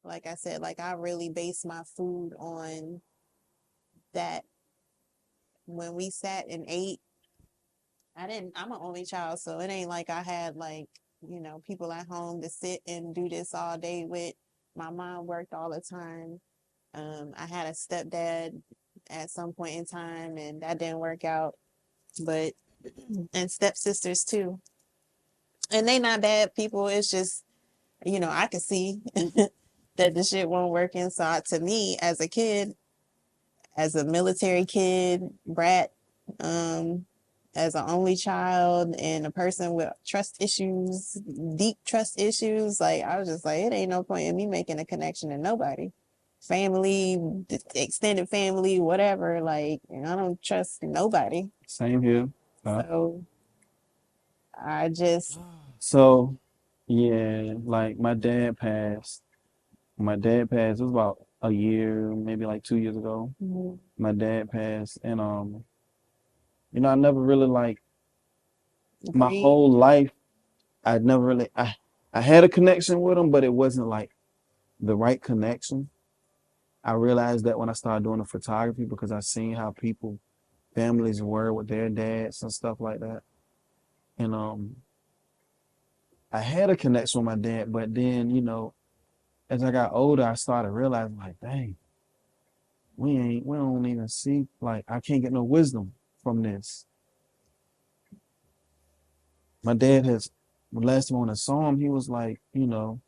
like I said, like I really base my food on that. When we sat and ate, I'm an only child, so it ain't like I had like, people at home to sit and do this all day with. My mom worked all the time. I had a stepdad at some point in time, and that didn't work out. But and stepsisters too, and they not bad people. It's just I could see that the shit won't working. So to me, as a kid, as a military kid, brat, um, as an only child and a person with trust issues, deep trust issues, like I was just like, it ain't no point in me making a connection to nobody. Family, extended family, whatever. Like, I don't trust nobody. Same here. So I just, So, yeah, like my dad passed. My dad passed. It was about a year, maybe like 2 years ago. mhm, My dad passed, and I never really like my grieve. whole life. I never really I had a connection with him, but it wasn't like the right connection. I realized that when I started doing the photography because I seen how families were with their dads and stuff like that. And I had a connection with my dad, but then, as I got older, I started realizing like, dang, we don't even see, like, I can't get no wisdom from this. My dad has, the last time when I saw him, he was like, you know,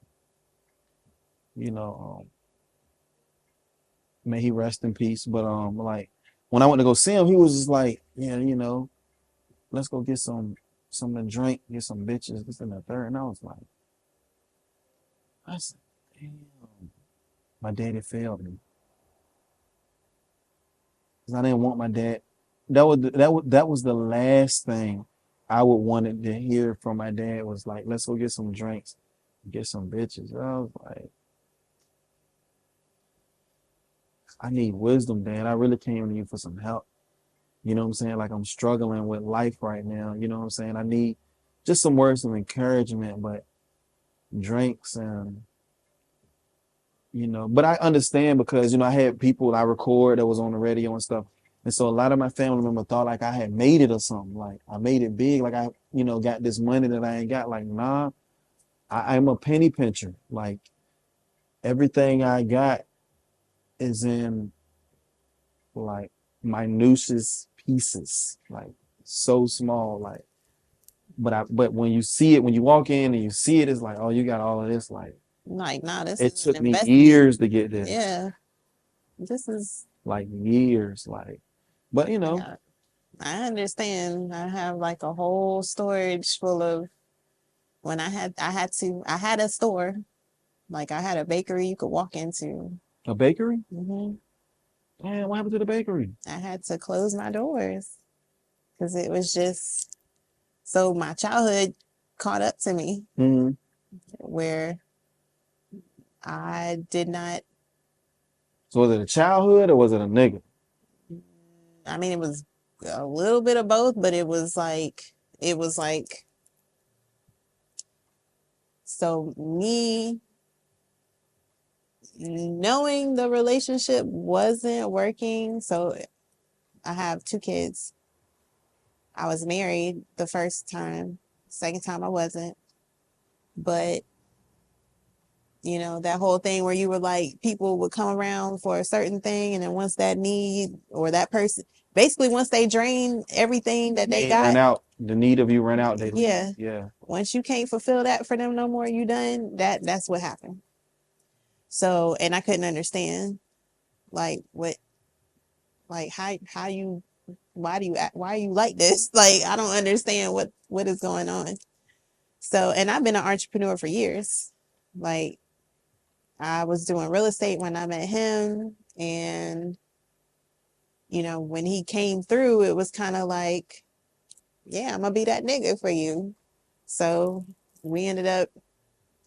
may he rest in peace. But like when I went to go see him, he was just like, yeah, let's go get something to drink, get some bitches, this and the third. And I was like, I said, damn, my daddy failed me. Because I didn't want my dad. That was the last thing I would wanted to hear from my dad was like, let's go get some drinks, get some bitches. I was like, I need wisdom, Dad. I really came to you for some help. You know what I'm saying? Like I'm struggling with life right now. You know what I'm saying? I need just some words of encouragement, but drinks and but I understand because I had people I record that was on the radio and stuff. And so a lot of my family members thought like I had made it or something. Like I made it big, like I, got this money that I ain't got. Like, nah, I'm a penny pincher. Like everything I got is in like minutest pieces, like so small, like but when you see it, when you walk in and you see it, it's like, oh, you got all of this. Like Like, nah, this it is an took me investment. years to get this, Yeah, this is. like years, like. But Yeah, I understand. I have like a whole storage full of when I had a store, like I had a bakery you could walk into. a bakery. hmm Man, what happened to the bakery? I had to close my doors because it was just so my childhood caught up to me Hmm. where I did not. So was it a childhood or was it a nigga? I mean, it was a little bit of both, but it was like so me knowing the relationship wasn't working. So I have two kids. I was married the first time, second time I wasn't. But, that whole thing where you were like, people would come around for a certain thing. And then once that need or that person, basically, once they drain everything that they Need ran got, out. The need of you ran out. They leave. yeah, Yeah. once you can't fulfill that for them no more, you done. That's what happened. So, and I couldn't understand like what, like how you why are you like this? Like I don't understand what is going on. So, and I've been an entrepreneur for years. Like I was doing real estate when I met him, and when he came through, it was kind of like, yeah, I'm gonna be that nigga for you. So we ended up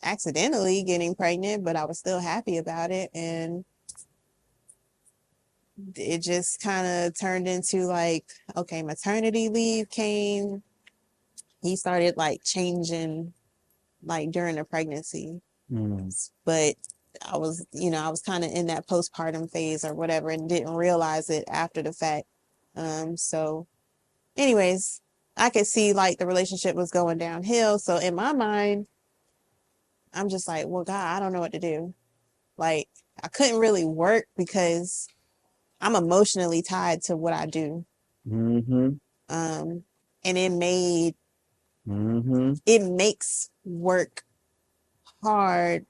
accidentally getting pregnant, but I was still happy about it, and it just kind of turned into like, okay, maternity leave came. He started like changing like during the pregnancy. Mm. But I was, I was kind of in that postpartum phase or whatever and didn't realize it after the fact. So anyways, I could see like the relationship was going downhill. So in my mind, I'm just like, well, God, I don't know what to do. Like, I couldn't really work because I'm emotionally tied to what I do. Mm-hmm. Um, and Mm-hmm. it makes work hard,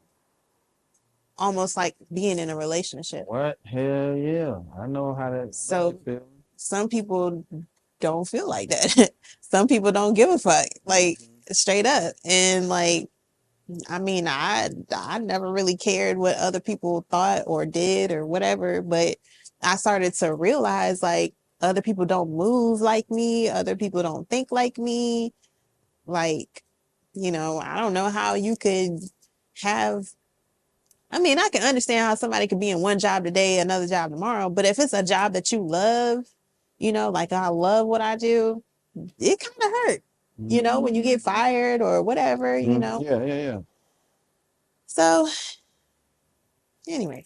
almost like being in a relationship. What? Hell yeah. I know that So feeling. some people don't feel like that. Some people don't give a fuck, like Mm-hmm. straight up. And like, I mean, I never really cared what other people thought or did or whatever, but I started to realize like other people don't move like me, other people don't think like me. Like, I don't know how you could have, I mean, I can understand how somebody could be in one job today, another job tomorrow, but if it's a job that you love, like I love what I do, it kind of hurt, when you get fired or whatever. Mm-hmm. Yeah, yeah, yeah. So anyway,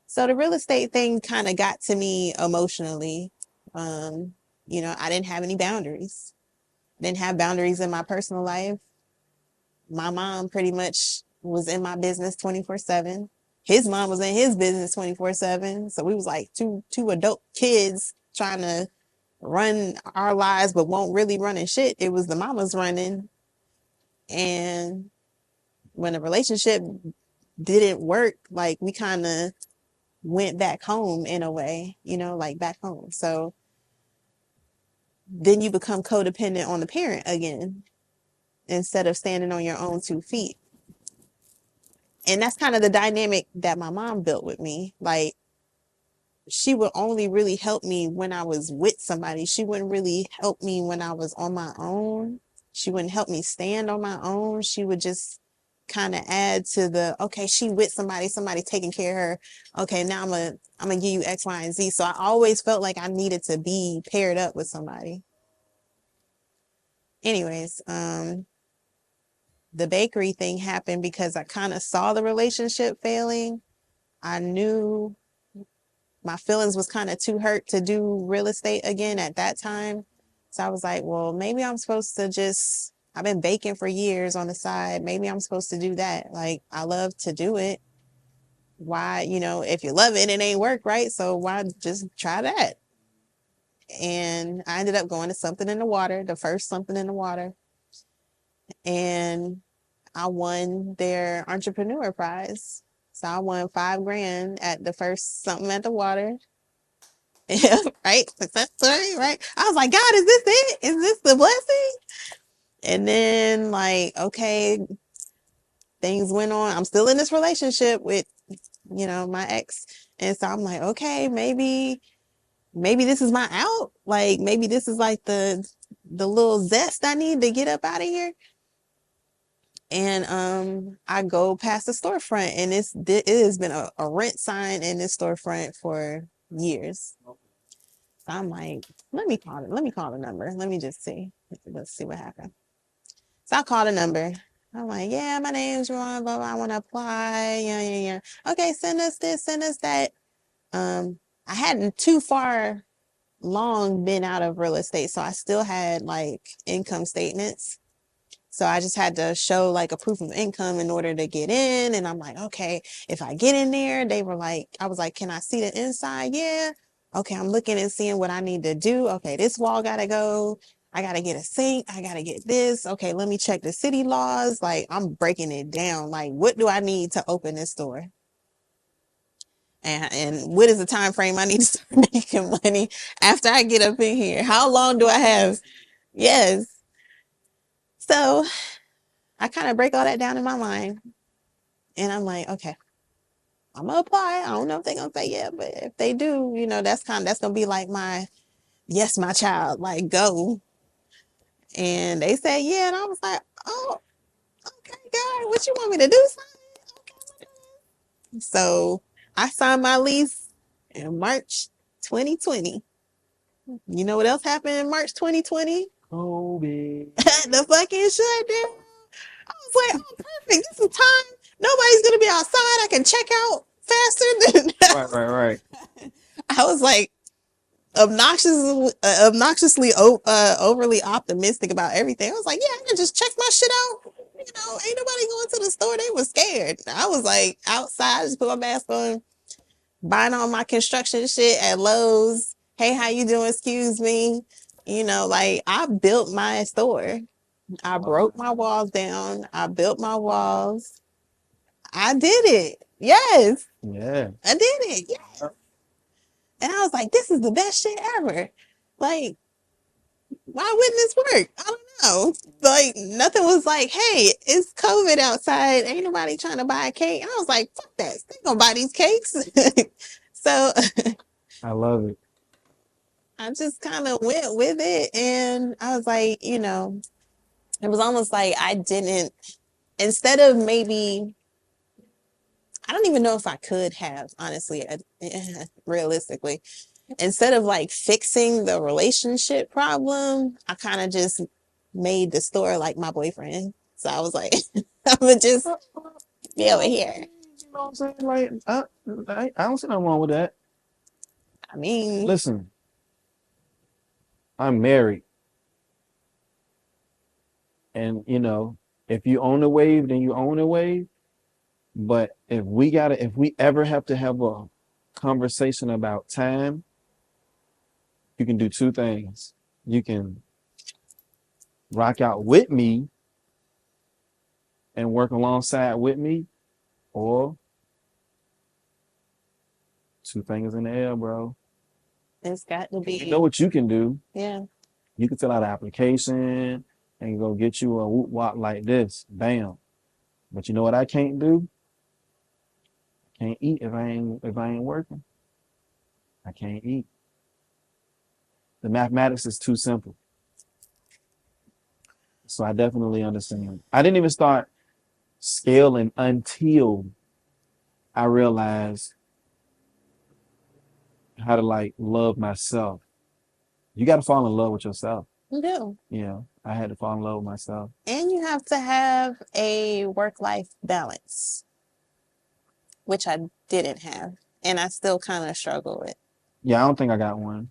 so the real estate thing kind of got to me emotionally. Um, I didn't have any boundaries. Didn't have boundaries in my personal life. My mom pretty much was in my business 24/7. His mom was in his business 24/7. So we was like two adult kids trying to run our lives but won't really run in shit. It was the mamas running. And when the relationship didn't work, like we kind of went back home in a way, like back home. So then you become codependent on the parent again instead of standing on your own 2 feet. And that's kind of the dynamic that my mom built with me. Like, she would only really help me when I was with somebody. She wouldn't really help me when I was on my own. She wouldn't help me stand on my own. She would just kind of add to the, okay, she with somebody taking care of her. Okay, now I'm gonna give you X, Y, and Z. So I always felt like I needed to be paired up with somebody. Anyways, the bakery thing happened because I kind of saw the relationship failing. I knew my feelings was kind of too hurt to do real estate again at that time. So I was like, well, maybe I'm supposed to just, I've been baking for years on the side. Maybe I'm supposed to do that. Like, I love to do it. Why, if you love it, it ain't work, right? So why just try that? And I ended up going to something in the water, the first something in the water. And I won their entrepreneur prize. So I won 5 grand at the first something at the water. Yeah, right. Success story, right? I was like, God, is this it? Is this the blessing? And then, like, okay, things went on. I'm still in this relationship with, my ex. And so I'm like, okay, maybe this is my out. Like, maybe this is like the little zest I need to get up out of here. And I go past the storefront and it has been a rent sign in this storefront for years. So I'm like, let me call the number. Let me just see. Let's see what happened. So I called a number. I'm like, yeah, my name's Jovon, blah, blah, I want to apply. Yeah, yeah, yeah. Okay, send us this, send us that. I hadn't too far long been out of real estate, so I still had like income statements. So I just had to show like a proof of income in order to get in. And I'm like, okay, if I get in there, I was like, can I see the inside? Yeah. Okay, I'm looking and seeing what I need to do. Okay, this wall gotta go. I gotta get a sink. I gotta get this. Okay, let me check the city laws. Like, I'm breaking it down. Like, what do I need to open this store? And what is the time frame I need to start making money after I get up in here? How long do I have? Yes. So I kind of break all that down in my mind. And I'm like, okay, I'm gonna apply. I don't know if they're gonna say yeah, but if they do, that's gonna be like my yes, my child, like go. And they said yeah, and I was like, oh, okay, God, what you want me to do? So I signed my lease in March 2020. You know what else happened in March 2020? Kobe. The fucking shutdown. I was like, oh, perfect. This is time. Nobody's gonna be outside. I can check out faster than Right, right, right. I was like obnoxiously overly optimistic about everything. I was like, yeah, I can just check my shit out. Ain't nobody going to the store. They were scared. I was like outside, just put my mask on, buying all my construction shit at Lowe's. Hey, how you doing? Excuse me. Like I built my store. I broke my walls down. I built my walls. I did it. Yes, Yeah. I did it. Yeah. And I was like, this is the best shit ever. Like, why wouldn't this work? I don't know. Like, nothing was like, hey, it's COVID outside. Ain't nobody trying to buy a cake. And I was like, fuck that. They gonna buy these cakes. So I love it. I just kind of went with it. And I was like, it was almost like I didn't, instead of maybe, I don't even know if I could have, honestly, realistically. Instead of like fixing the relationship problem, I kind of just made the store like my boyfriend. So I was like, I'm gonna just be over here. You know what I'm saying? Like, I don't see nothing wrong with that. I mean, Listen, I'm married, and if you own the wave, then you own the wave. But if we ever have to have a conversation about time, you can do two things. You can rock out with me and work alongside with me, or two fingers in the air, bro. it's got to You know be, what you can do? yeah. You can fill out an application and go get you a whoop wop like this. Bam. But you know what I can't do? Can't eat if I ain't working. I can't eat. The mathematics is too simple. So I definitely understand. I didn't even start scaling until I realized how to like love myself. You got to fall in love with yourself. You do. I had to fall in love with myself. And you have to have a work-life balance, which I didn't have. And I still kind of struggle with. Yeah, I don't think I got one.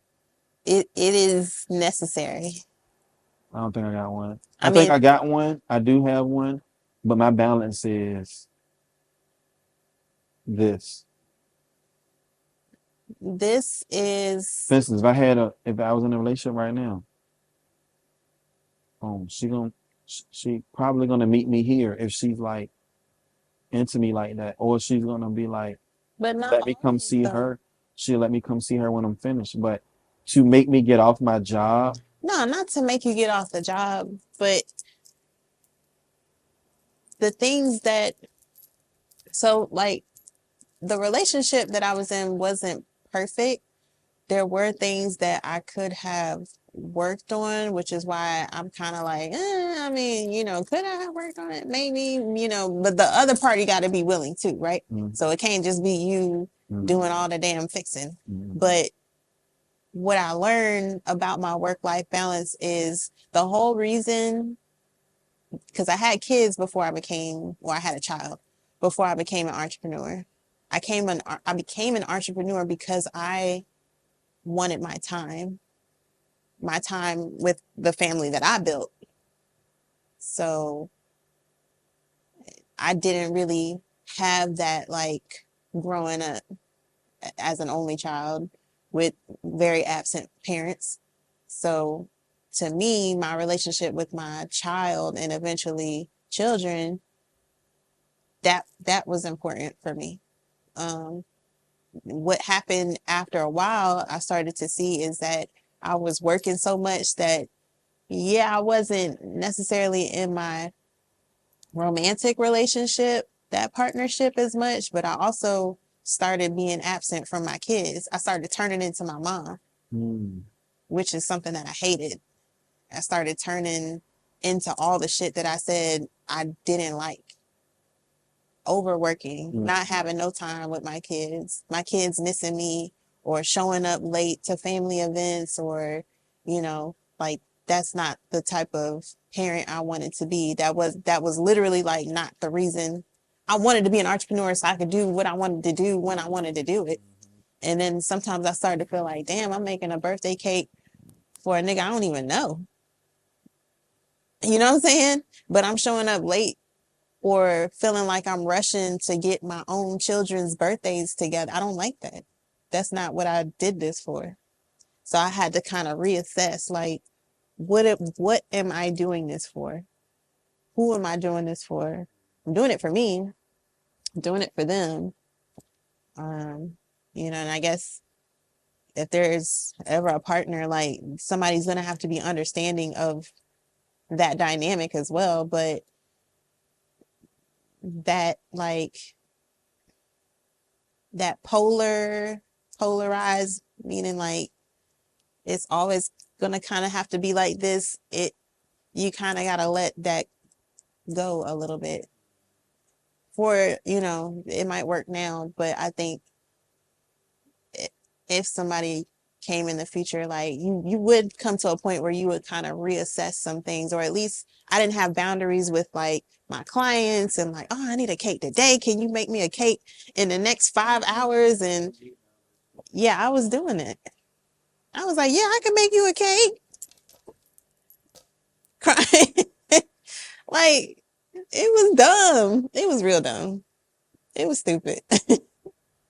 It is necessary. I don't think I got one. I I think mean, I got one. I do have one, but my balance is this. this is, For instance, if I was in a relationship right now, she probably gonna meet me here if she's like into me like that, or she's gonna be like, but not let me come always see though. her. She'll let me come see her when I'm finished. But to make me get off my job, No, not to make you get off the job, but the things that, so like the relationship that I was in wasn't perfect. There were things that I could have worked on, which is why I'm kind of like, I mean, could I have worked on it? Maybe, but the other party got to be willing too, right? mm, So it can't just be you mm, doing all the damn fixing. mm, But what I learned about my work-life balance is the whole reason, because I had kids before I had a child before I became an entrepreneur. I became an entrepreneur because I wanted my time with the family that I built. So I didn't really have that, like, growing up as an only child with very absent parents. So to me, my relationship with my child and eventually children, that was important for me. Um, what happened after a while, I started to see is that I was working so much that, yeah, I wasn't necessarily in my romantic relationship, that partnership as much, but I also started being absent from my kids. I started turning into my mom, mm, which is something that I hated. I started turning into all the shit that I said I didn't like. Overworking, mm. not having no time with my kids missing me or showing up late to family events or, like that's not the type of parent I wanted to be. That was literally like not the reason I wanted to be an entrepreneur so I could do what I wanted to do when I wanted to do it. And then sometimes I started to feel like, damn, I'm making a birthday cake for a nigga I don't even know. You know what I'm saying? But I'm showing up late or feeling like I'm rushing to get my own children's birthdays together. I don't like that. That's not what I did this for. So I had to kind of reassess, like, what am I doing this for? Who am I doing this for? I'm doing it for me. I'm doing it for them. Um, and I guess if there's ever a partner, like somebody's gonna have to be understanding of that dynamic as well. But that like that polarized, meaning like it's always gonna kind of have to be like this. You kind of gotta let that go a little bit. For it might work now, but I think if somebody came in the future, like you would come to a point where you would kind of reassess some things, or at least I didn't have boundaries with like my clients and like, oh, I need a cake today. Can you make me a cake in the next 5 hours? And yeah, I was doing it. I was like, yeah, I can make you a cake. Crying. Like, it was dumb. It was real dumb. It was stupid.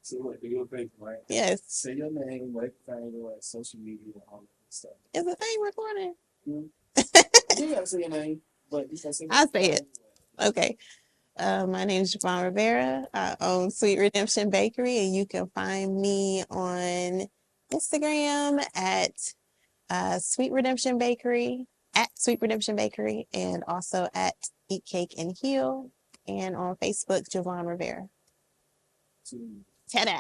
So what do you think, right? Yes. Say your name, what thing, what social media, all that stuff. Is the thing recording? You gotta say your name, but you gotta say. I'll say it. Okay. My name is Jovon Rivera. I own Sweet Redemption Bakery, and you can find me on Instagram at Sweet Redemption Bakery, at Sweet Redemption Bakery, and also at Eat Cake and Heal, and on Facebook, Jovon Rivera. Ta-da!